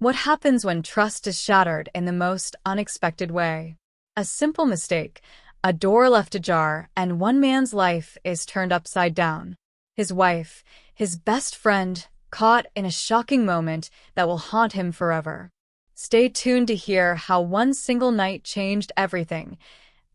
What happens when trust is shattered in the most unexpected way? A simple mistake, a door left ajar, and one man's life is turned upside down. His wife, his best friend, caught in a shocking moment that will haunt him forever. Stay tuned to hear how one single night changed everything,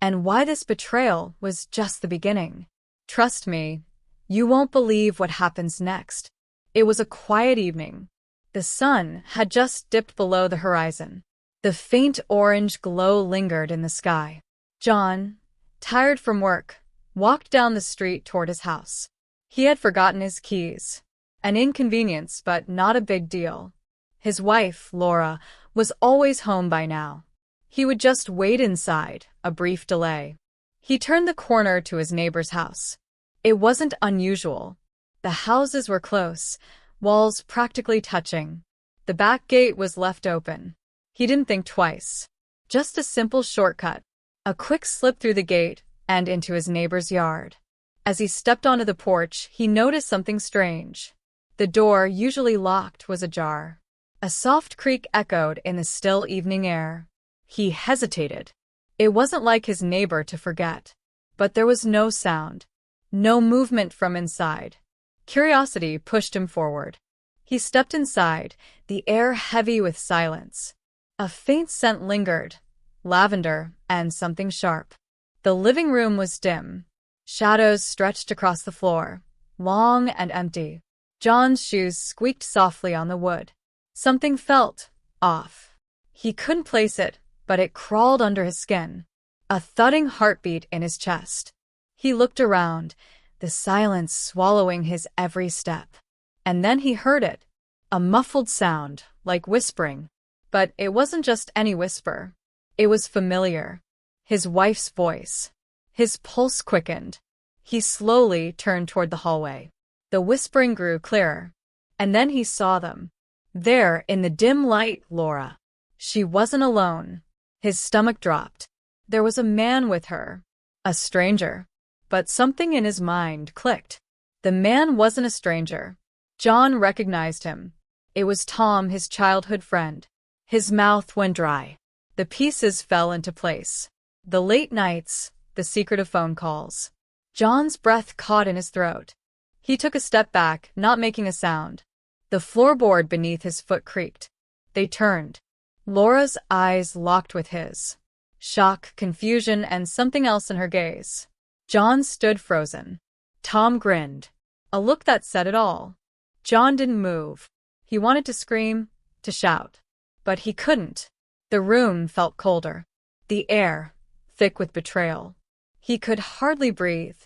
and why this betrayal was just the beginning. Trust me, you won't believe what happens next. It was a quiet evening. The sun had just dipped below the horizon. The faint orange glow lingered in the sky. John, tired from work, walked down the street toward his house. He had forgotten his keys. An inconvenience, but not a big deal. His wife, Laura, was always home by now. He would just wait inside, a brief delay. He turned the corner to his neighbor's house. It wasn't unusual. The houses were close, walls practically touching. The back gate was left open. He didn't think twice. Just a simple shortcut. A quick slip through the gate and into his neighbor's yard. As he stepped onto the porch, he noticed something strange. The door, usually locked, was ajar. A soft creak echoed in the still evening air. He hesitated. It wasn't like his neighbor to forget. But there was no sound. No movement from inside. Curiosity pushed him forward. He stepped inside, the air heavy with silence. A faint scent lingered, lavender and something sharp. The living room was dim. Shadows stretched across the floor, long and empty. John's shoes squeaked softly on the wood. Something felt off. He couldn't place it, but it crawled under his skin. A thudding heartbeat in his chest. He looked around, the silence swallowing his every step. And then he heard it. A muffled sound, like whispering. But it wasn't just any whisper. It was familiar. His wife's voice. His pulse quickened. He slowly turned toward the hallway. The whispering grew clearer. And then he saw them. There, in the dim light, Laura. She wasn't alone. His stomach dropped. There was a man with her. A stranger. But something in his mind clicked. The man wasn't a stranger. John recognized him. It was Tom, his childhood friend. His mouth went dry. The pieces fell into place. The late nights, the secretive phone calls. John's breath caught in his throat. He took a step back, not making a sound. The floorboard beneath his foot creaked. They turned. Laura's eyes locked with his. Shock, confusion, and something else in her gaze. John stood frozen. Tom grinned. A look that said it all. John didn't move. He wanted to scream, to shout. But he couldn't. The room felt colder. The air, thick with betrayal. He could hardly breathe.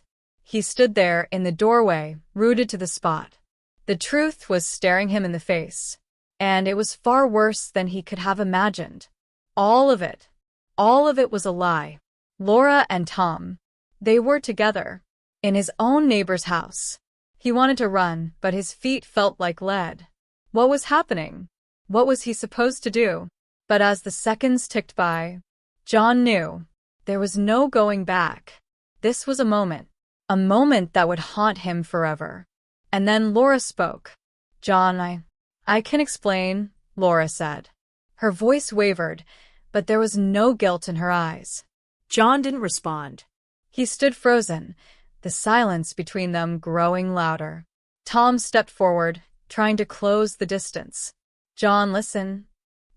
He stood there in the doorway, rooted to the spot. The truth was staring him in the face. And it was far worse than he could have imagined. All of it was a lie. Laura and Tom. They were together. In his own neighbor's house. He wanted to run, but his feet felt like lead. What was happening? What was he supposed to do? But as the seconds ticked by, John knew. There was no going back. This was a moment that would haunt him forever. And then Laura spoke. John, I can explain, Laura said. Her voice wavered, but there was no guilt in her eyes. John didn't respond. He stood frozen, the silence between them growing louder. Tom stepped forward, trying to close the distance. John listened.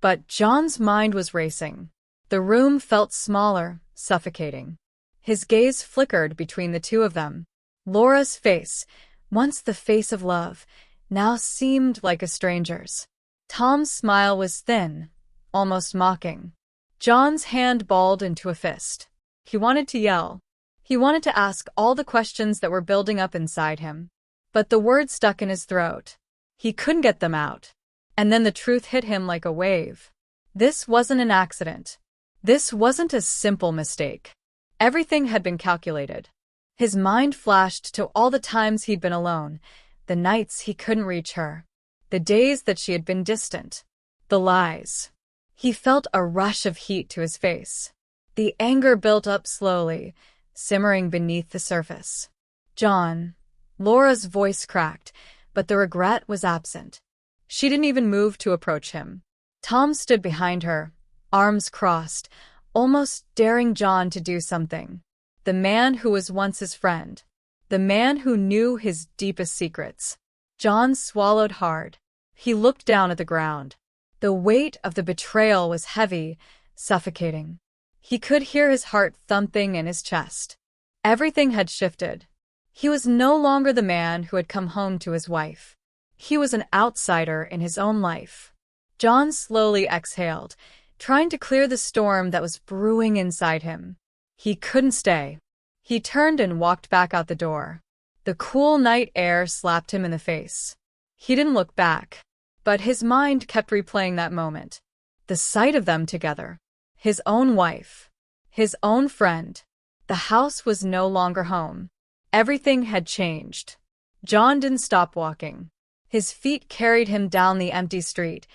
But John's mind was racing. The room felt smaller, suffocating. His gaze flickered between the two of them. Laura's face, once the face of love, now seemed like a stranger's. Tom's smile was thin, almost mocking. John's hand balled into a fist. He wanted to yell. He wanted to ask all the questions that were building up inside him. But the words stuck in his throat. He couldn't get them out. And then the truth hit him like a wave. This wasn't an accident. This wasn't a simple mistake. Everything had been calculated. His mind flashed to all the times he'd been alone, the nights he couldn't reach her, the days that she had been distant, the lies. He felt a rush of heat to his face. The anger built up slowly, simmering beneath the surface. John. Laura's voice cracked, but the regret was absent. She didn't even move to approach him. Tom stood behind her, arms crossed, almost daring John to do something. The man who was once his friend. The man who knew his deepest secrets. John swallowed hard. He looked down at the ground. The weight of the betrayal was heavy, suffocating. He could hear his heart thumping in his chest. Everything had shifted. He was no longer the man who had come home to his wife. He was an outsider in his own life. John slowly exhaled, trying to clear the storm that was brewing inside him. He couldn't stay. He turned and walked back out the door. The cool night air slapped him in the face. He didn't look back, but his mind kept replaying that moment. The sight of them together. His own wife. His own friend. The house was no longer home. Everything had changed. John didn't stop walking. His feet carried him down the empty street,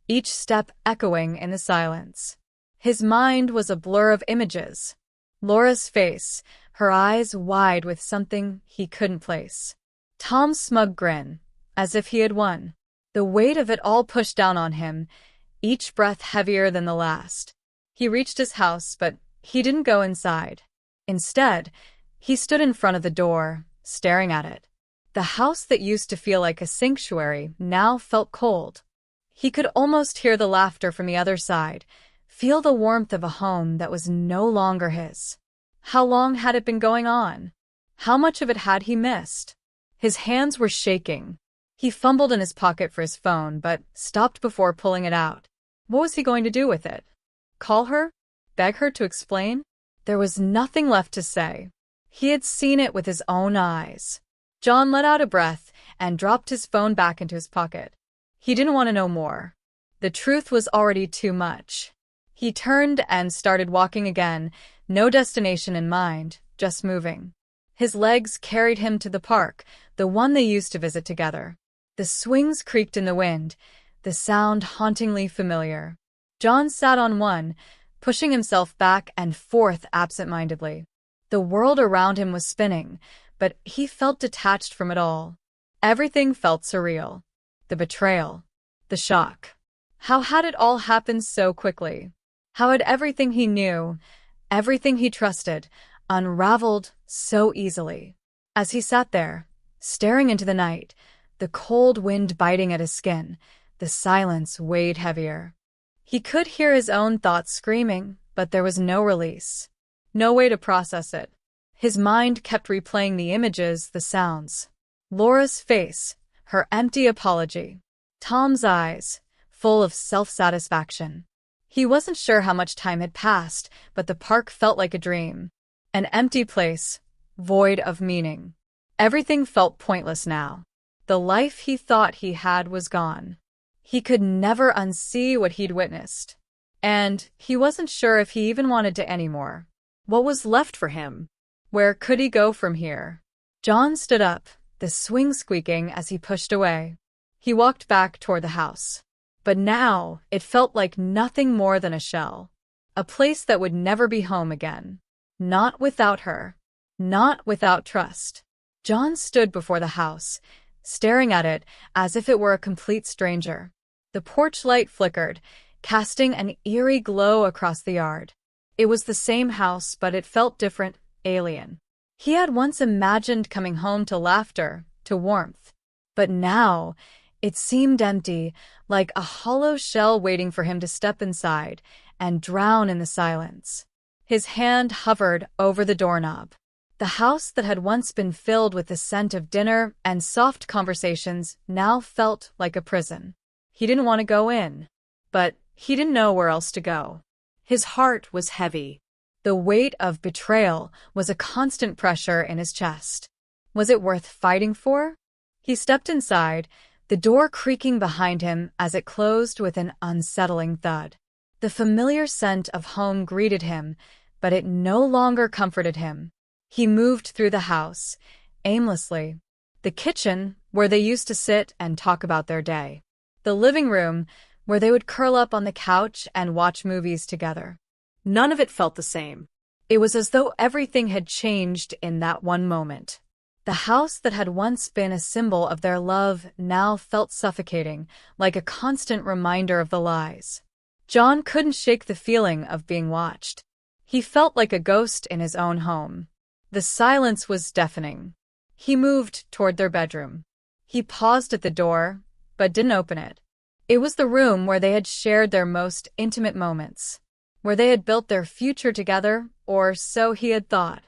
each step echoing in the silence. His mind was a blur of images. Laura's face, her eyes wide with something he couldn't place. Tom's smug grin, as if he had won. The weight of it all pushed down on him, each breath heavier than the last. He reached his house, but he didn't go inside. Instead, he stood in front of the door, staring at it. The house that used to feel like a sanctuary now felt cold. He could almost hear the laughter from the other side, feel the warmth of a home that was no longer his. How long had it been going on? How much of it had he missed? His hands were shaking. He fumbled in his pocket for his phone, but stopped before pulling it out. What was he going to do with it? Call her? Beg her to explain? There was nothing left to say. He had seen it with his own eyes. John let out a breath and dropped his phone back into his pocket. He didn't want to know more. The truth was already too much. He turned and started walking again, no destination in mind, just moving. His legs carried him to the park, the one they used to visit together. The swings creaked in the wind, the sound hauntingly familiar. John sat on one, pushing himself back and forth absent-mindedly. The world around him was spinning, but he felt detached from it all. Everything felt surreal. The betrayal. The shock. How had it all happened so quickly? How had everything he knew, everything he trusted, unraveled so easily? As he sat there, staring into the night, the cold wind biting at his skin, the silence weighed heavier. He could hear his own thoughts screaming, but there was no release. No way to process it. His mind kept replaying the images, the sounds. Laura's face, her empty apology. Tom's eyes, full of self-satisfaction. He wasn't sure how much time had passed, but the park felt like a dream. An empty place, void of meaning. Everything felt pointless now. The life he thought he had was gone. He could never unsee what he'd witnessed. And he wasn't sure if he even wanted to anymore. What was left for him? Where could he go from here? John stood up, the swing squeaking as he pushed away. He walked back toward the house. But now it felt like nothing more than a shell. A place that would never be home again. Not without her. Not without trust. John stood before the house, staring at it as if it were a complete stranger. The porch light flickered, casting an eerie glow across the yard. It was the same house, but it felt different, alien. He had once imagined coming home to laughter, to warmth. But now, it seemed empty, like a hollow shell waiting for him to step inside and drown in the silence. His hand hovered over the doorknob. The house that had once been filled with the scent of dinner and soft conversations now felt like a prison. He didn't want to go in, but he didn't know where else to go. His heart was heavy. The weight of betrayal was a constant pressure in his chest. Was it worth fighting for? He stepped inside, the door creaking behind him as it closed with an unsettling thud. The familiar scent of home greeted him, but it no longer comforted him. He moved through the house, aimlessly. The kitchen, where they used to sit and talk about their day. The living room, where they would curl up on the couch and watch movies together. None of it felt the same. It was as though everything had changed in that one moment. The house that had once been a symbol of their love now felt suffocating, like a constant reminder of the lies. John couldn't shake the feeling of being watched. He felt like a ghost in his own home. The silence was deafening. He moved toward their bedroom. He paused at the door, but didn't open it. It was the room where they had shared their most intimate moments, where they had built their future together, or so he had thought.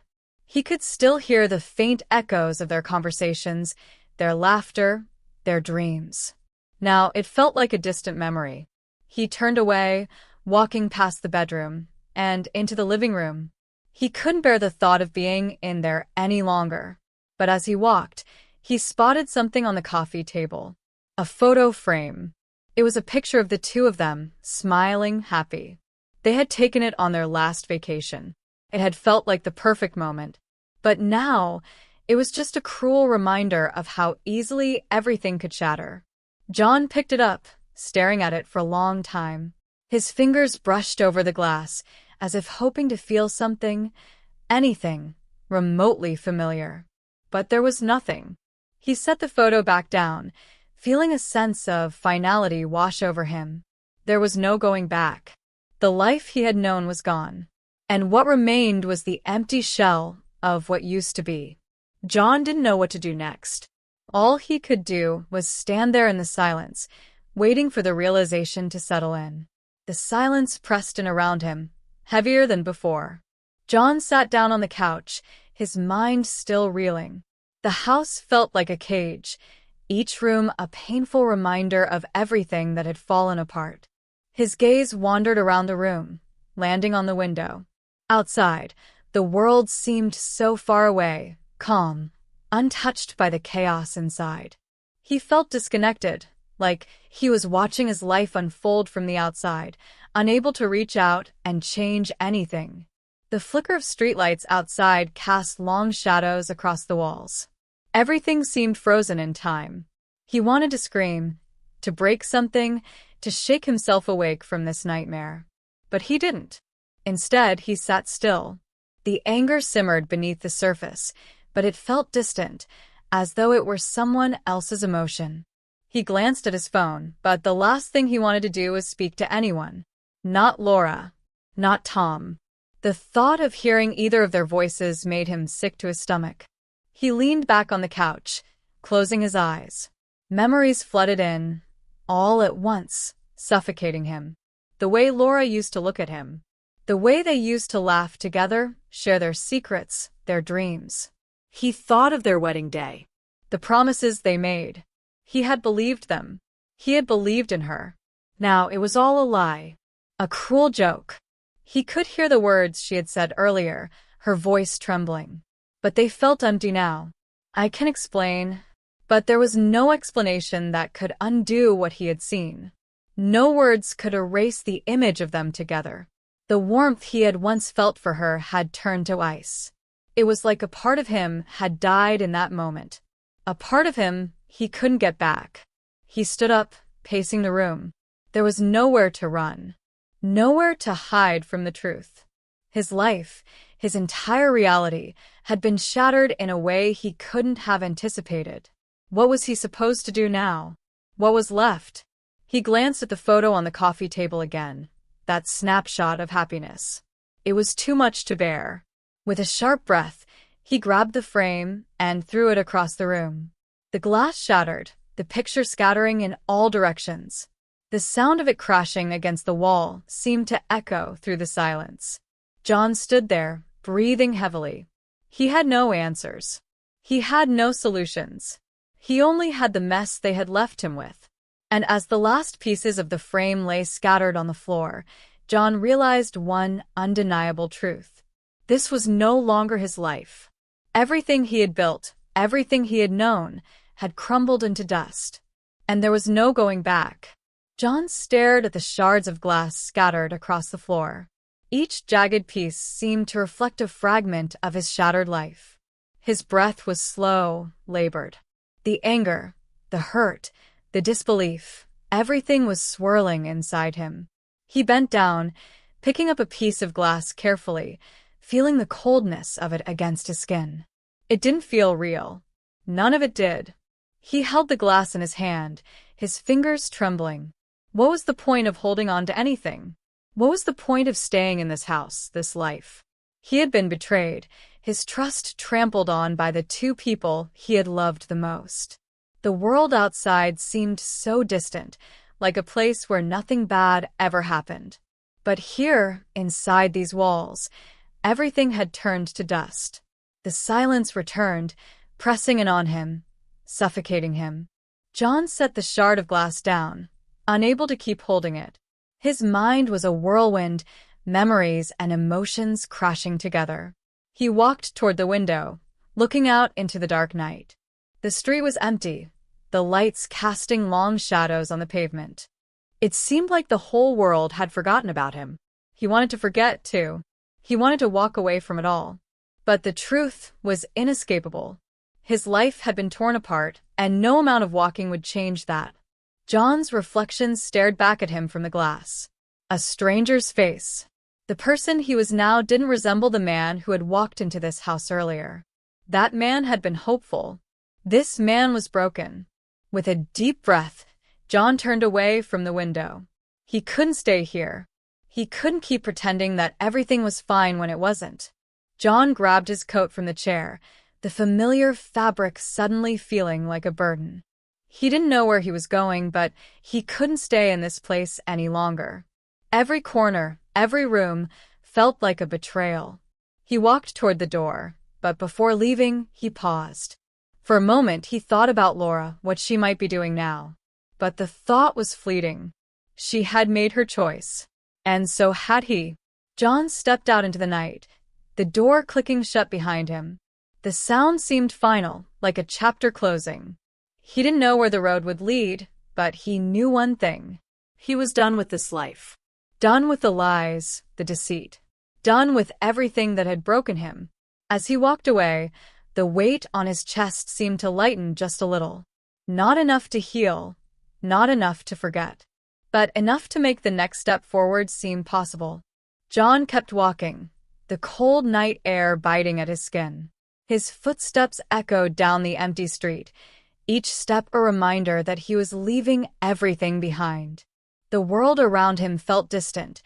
He could still hear the faint echoes of their conversations, their laughter, their dreams. Now it felt like a distant memory. He turned away, walking past the bedroom, and into the living room. He couldn't bear the thought of being in there any longer. But as he walked, he spotted something on the coffee table. A photo frame. It was a picture of the two of them, smiling, happy. They had taken it on their last vacation. It had felt like the perfect moment. But now, it was just a cruel reminder of how easily everything could shatter. John picked it up, staring at it for a long time. His fingers brushed over the glass, as if hoping to feel something, anything, remotely familiar. But there was nothing. He set the photo back down, feeling a sense of finality wash over him. There was no going back. The life he had known was gone. And what remained was the empty shell of what used to be. John didn't know what to do next. All he could do was stand there in the silence, waiting for the realization to settle in. The silence pressed in around him, heavier than before. John sat down on the couch, his mind still reeling. The house felt like a cage, each room a painful reminder of everything that had fallen apart. His gaze wandered around the room, landing on the window. Outside, the world seemed so far away, calm, untouched by the chaos inside. He felt disconnected, like he was watching his life unfold from the outside, unable to reach out and change anything. The flicker of streetlights outside cast long shadows across the walls. Everything seemed frozen in time. He wanted to scream, to break something, to shake himself awake from this nightmare. But he didn't. Instead, he sat still. The anger simmered beneath the surface, but it felt distant, as though it were someone else's emotion. He glanced at his phone, but the last thing he wanted to do was speak to anyone. Not Laura. Not Tom. The thought of hearing either of their voices made him sick to his stomach. He leaned back on the couch, closing his eyes. Memories flooded in, all at once, suffocating him. The way Laura used to look at him. The way they used to laugh together, share their secrets, their dreams. He thought of their wedding day. The promises they made. He had believed them. He had believed in her. Now it was all a lie. A cruel joke. He could hear the words she had said earlier, her voice trembling. But they felt empty now. I can explain. But there was no explanation that could undo what he had seen. No words could erase the image of them together. The warmth he had once felt for her had turned to ice. It was like a part of him had died in that moment. A part of him he couldn't get back. He stood up, pacing the room. There was nowhere to run. Nowhere to hide from the truth. His life, his entire reality, had been shattered in a way he couldn't have anticipated. What was he supposed to do now? What was left? He glanced at the photo on the coffee table again. That snapshot of happiness. It was too much to bear. With a sharp breath, he grabbed the frame and threw it across the room. The glass shattered, the picture scattering in all directions. The sound of it crashing against the wall seemed to echo through the silence. John stood there, breathing heavily. He had no answers. He had no solutions. He only had the mess they had left him with. And as the last pieces of the frame lay scattered on the floor, John realized one undeniable truth. This was no longer his life. Everything he had built, everything he had known, had crumbled into dust. And there was no going back. John stared at the shards of glass scattered across the floor. Each jagged piece seemed to reflect a fragment of his shattered life. His breath was slow, labored. The anger, the hurt, the disbelief, everything was swirling inside him. He bent down, picking up a piece of glass carefully, feeling the coldness of it against his skin. It didn't feel real. None of it did. He held the glass in his hand, his fingers trembling. What was the point of holding on to anything? What was the point of staying in this house, this life? He had been betrayed, his trust trampled on by the two people he had loved the most. The world outside seemed so distant, like a place where nothing bad ever happened. But here, inside these walls, everything had turned to dust. The silence returned, pressing in on him, suffocating him. John set the shard of glass down, unable to keep holding it. His mind was a whirlwind, memories and emotions crashing together. He walked toward the window, looking out into the dark night. The street was empty, the lights casting long shadows on the pavement. It seemed like the whole world had forgotten about him. He wanted to forget, too. He wanted to walk away from it all. But the truth was inescapable. His life had been torn apart, and no amount of walking would change that. John's reflection stared back at him from the glass. A stranger's face. The person he was now didn't resemble the man who had walked into this house earlier. That man had been hopeful. This man was broken. With a deep breath, John turned away from the window. He couldn't stay here. He couldn't keep pretending that everything was fine when it wasn't. John grabbed his coat from the chair, the familiar fabric suddenly feeling like a burden. He didn't know where he was going, but he couldn't stay in this place any longer. Every corner, every room, felt like a betrayal. He walked toward the door, but before leaving, he paused. For a moment, he thought about Laura, what she might be doing now. But the thought was fleeting. She had made her choice. And so had he. John stepped out into the night, the door clicking shut behind him. The sound seemed final, like a chapter closing. He didn't know where the road would lead, but he knew one thing. He was done with this life. Done with the lies, the deceit. Done with everything that had broken him. As he walked away, the weight on his chest seemed to lighten just a little. Not enough to heal, not enough to forget, but enough to make the next step forward seem possible. John kept walking, the cold night air biting at his skin. His footsteps echoed down the empty street, each step a reminder that he was leaving everything behind. The world around him felt distant,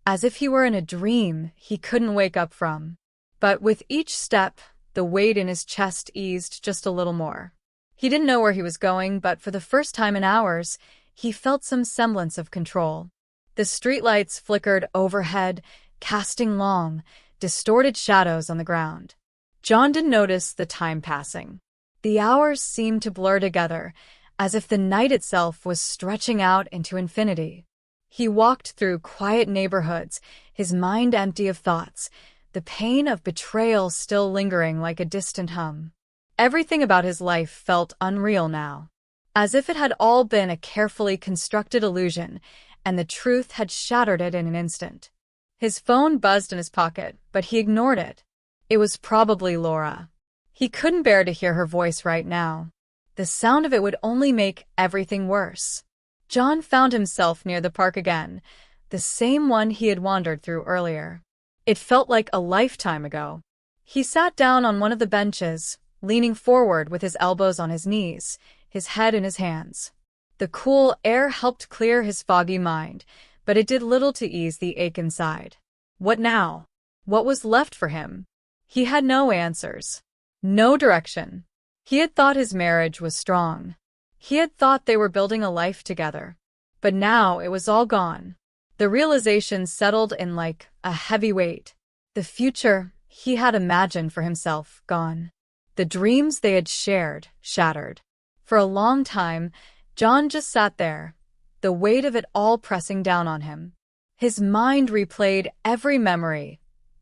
as if he were in a dream he couldn't wake up from. But with each step, the weight in his chest eased just a little more. He didn't know where he was going, but for the first time in hours, he felt some semblance of control. The streetlights flickered overhead, casting long, distorted shadows on the ground. John didn't notice the time passing. The hours seemed to blur together, as if the night itself was stretching out into infinity. He walked through quiet neighborhoods, his mind empty of thoughts, the pain of betrayal still lingering like a distant hum. Everything about his life felt unreal now, as if it had all been a carefully constructed illusion, and the truth had shattered it in an instant. His phone buzzed in his pocket, but he ignored it. It was probably Laura. He couldn't bear to hear her voice right now. The sound of it would only make everything worse. John found himself near the park again, the same one he had wandered through earlier. It felt like a lifetime ago. He sat down on one of the benches, leaning forward with his elbows on his knees, his head in his hands. The cool air helped clear his foggy mind, but it did little to ease the ache inside. What now? What was left for him? He had no answers. No direction. He had thought his marriage was strong. He had thought they were building a life together. But now it was all gone. The realization settled in like a heavy weight. The future he had imagined for himself gone. The dreams they had shared shattered. For a long time, John just sat there, the weight of it all pressing down on him. His mind replayed every memory,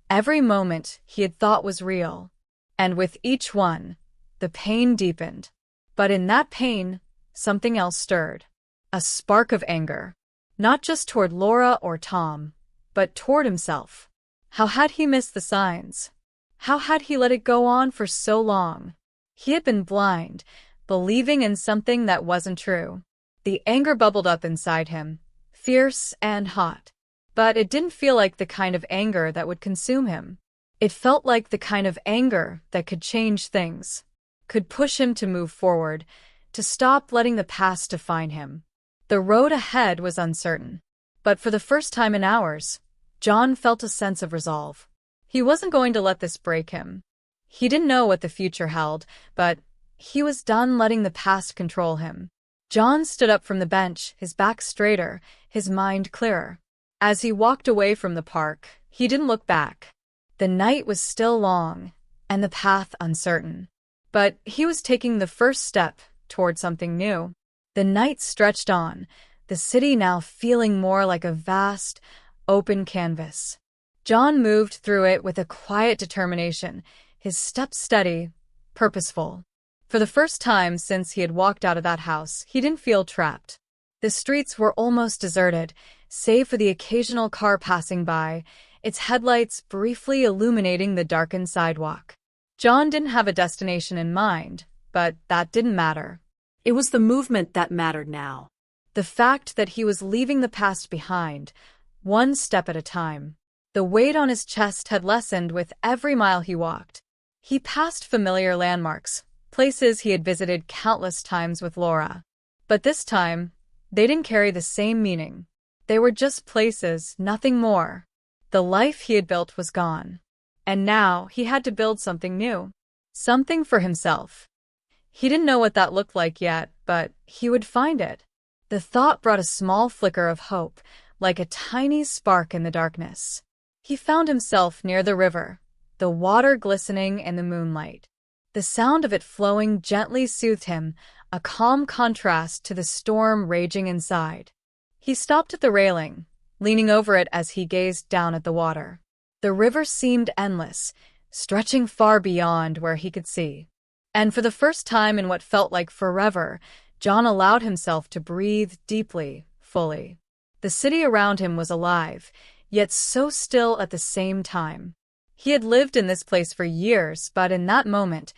every moment he had thought was real. And with each one, the pain deepened. But in that pain, something else stirred. A spark of anger. Not just toward Laura or Tom, but toward himself. How had he missed the signs? How had he let it go on for so long? He had been blind, believing in something that wasn't true. The anger bubbled up inside him, fierce and hot. But it didn't feel like the kind of anger that would consume him. It felt like the kind of anger that could change things, could push him to move forward, to stop letting the past define him. The road ahead was uncertain, but for the first time in hours, John felt a sense of resolve. He wasn't going to let this break him. He didn't know what the future held, but he was done letting the past control him. John stood up from the bench, his back straighter, his mind clearer. As he walked away from the park, he didn't look back. The night was still long, and the path uncertain. But he was taking the first step toward something new. The night stretched on, the city now feeling more like a vast, open canvas. John moved through it with a quiet determination, his steps steady, purposeful. For the first time since he had walked out of that house, he didn't feel trapped. The streets were almost deserted, save for the occasional car passing by, its headlights briefly illuminating the darkened sidewalk. John didn't have a destination in mind, but that didn't matter. It was the movement that mattered now. The fact that he was leaving the past behind, one step at a time. The weight on his chest had lessened with every mile he walked. He passed familiar landmarks, places he had visited countless times with Laura. But this time, they didn't carry the same meaning. They were just places, nothing more. The life he had built was gone. And now he had to build something new. Something for himself. He didn't know what that looked like yet, but he would find it. The thought brought a small flicker of hope, like a tiny spark in the darkness. He found himself near the river, the water glistening in the moonlight. The sound of it flowing gently soothed him, a calm contrast to the storm raging inside. He stopped at the railing, leaning over it as he gazed down at the water. The river seemed endless, stretching far beyond where he could see. And for the first time in what felt like forever, John allowed himself to breathe deeply, fully. The city around him was alive, yet so still at the same time. He had lived in this place for years, but in that moment,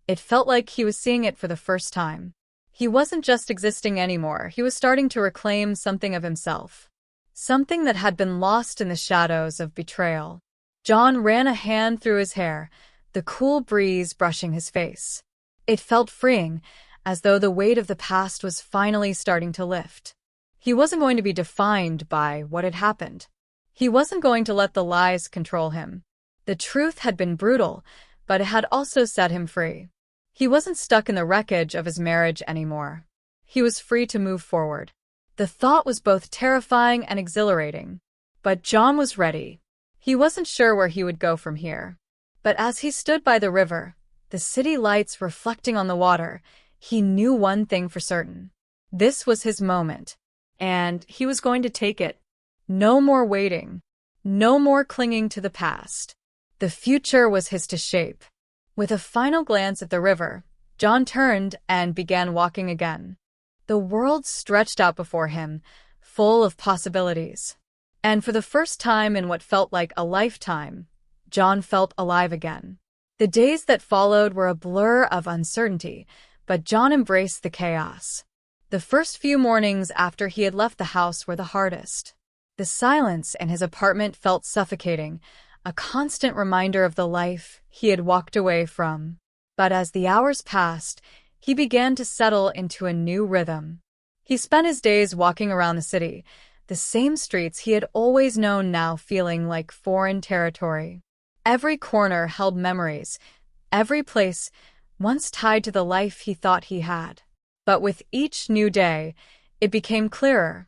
it felt like he was seeing it for the first time. He wasn't just existing anymore, he was starting to reclaim something of himself. Something that had been lost in the shadows of betrayal. John ran a hand through his hair, the cool breeze brushing his face. It felt freeing, as though the weight of the past was finally starting to lift. He wasn't going to be defined by what had happened. He wasn't going to let the lies control him. The truth had been brutal, but it had also set him free. He wasn't stuck in the wreckage of his marriage anymore. He was free to move forward. The thought was both terrifying and exhilarating. But John was ready. He wasn't sure where he would go from here. But as he stood by the river, the city lights reflecting on the water, he knew one thing for certain. This was his moment, and he was going to take it. No more waiting. No more clinging to the past. The future was his to shape. With a final glance at the river, John turned and began walking again. The world stretched out before him, full of possibilities. And for the first time in what felt like a lifetime, John felt alive again. The days that followed were a blur of uncertainty, but John embraced the chaos. The first few mornings after he had left the house were the hardest. The silence in his apartment felt suffocating, a constant reminder of the life he had walked away from. But as the hours passed, he began to settle into a new rhythm. He spent his days walking around the city, the same streets he had always known now feeling like foreign territory. Every corner held memories, every place once tied to the life he thought he had. But with each new day, it became clearer.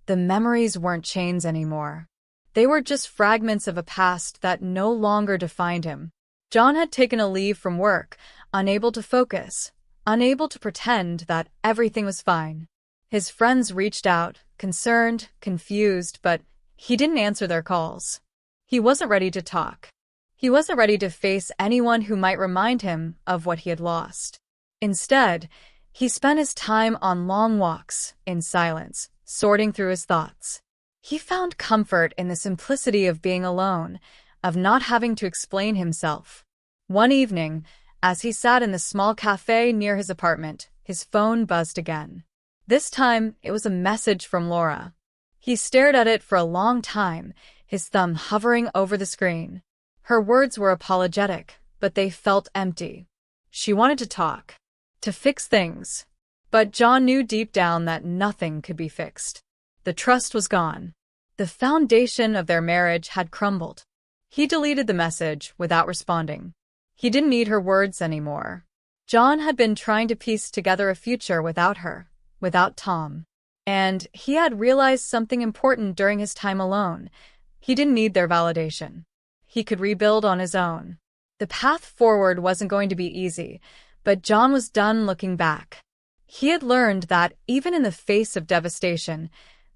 The memories weren't chains anymore. They were just fragments of a past that no longer defined him. John had taken a leave from work, unable to focus, unable to pretend that everything was fine. His friends reached out, concerned, confused, but he didn't answer their calls. He wasn't ready to talk. He wasn't ready to face anyone who might remind him of what he had lost. Instead, he spent his time on long walks, in silence, sorting through his thoughts. He found comfort in the simplicity of being alone, of not having to explain himself. One evening, as he sat in the small cafe near his apartment, his phone buzzed again. This time, it was a message from Laura. He stared at it for a long time, his thumb hovering over the screen. Her words were apologetic, but they felt empty. She wanted to talk, to fix things. But John knew deep down that nothing could be fixed. The trust was gone. The foundation of their marriage had crumbled. He deleted the message without responding. He didn't need her words anymore. John had been trying to piece together a future without her, without Tom. And he had realized something important during his time alone. He didn't need their validation. He could rebuild on his own. The path forward wasn't going to be easy, but John was done looking back. He had learned that even in the face of devastation,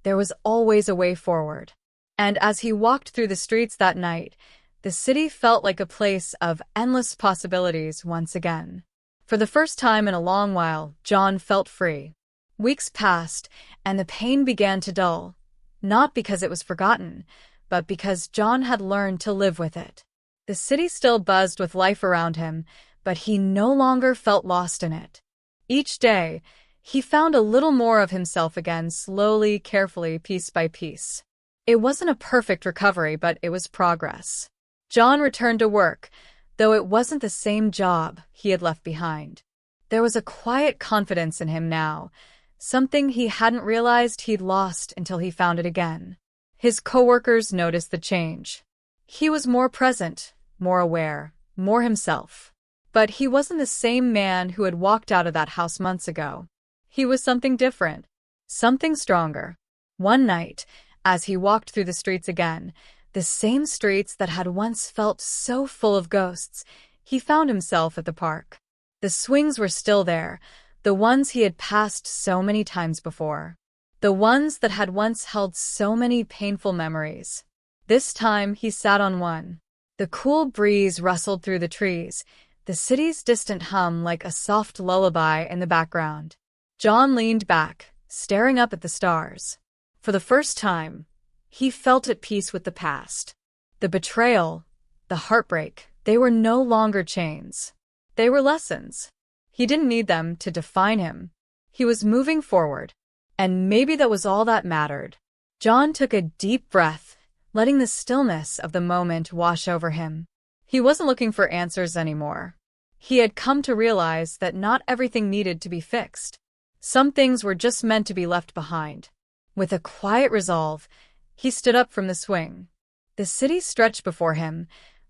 there was always a way forward. And as he walked through the streets that night, the city felt like a place of endless possibilities once again. For the first time in a long while, John felt free. Weeks passed, and the pain began to dull, not because it was forgotten, but because John had learned to live with it. The city still buzzed with life around him, but he no longer felt lost in it. Each day, he found a little more of himself again, slowly, carefully, piece by piece. It wasn't a perfect recovery, but it was progress. John returned to work, though it wasn't the same job he had left behind. There was a quiet confidence in him now, something he hadn't realized he'd lost until he found it again. His coworkers noticed the change. He was more present, more aware, more himself. But he wasn't the same man who had walked out of that house months ago. He was something different, something stronger. One night, as he walked through the streets again, the same streets that had once felt so full of ghosts, he found himself at the park. The swings were still there, the ones he had passed so many times before. The ones that had once held so many painful memories. This time he sat on one. The cool breeze rustled through the trees, the city's distant hum like a soft lullaby in the background. John leaned back, staring up at the stars. For the first time, he felt at peace with the past. The betrayal, the heartbreak, they were no longer chains. They were lessons. He didn't need them to define him. He was moving forward, and maybe that was all that mattered. John took a deep breath, letting the stillness of the moment wash over him. He wasn't looking for answers anymore. He had come to realize that not everything needed to be fixed. Some things were just meant to be left behind. With a quiet resolve, he stood up from the swing. The city stretched before him,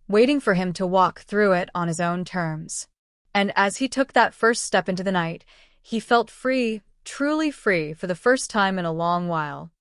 waiting for him to walk through it on his own terms. And as he took that first step into the night, he felt free, truly free for the first time in a long while.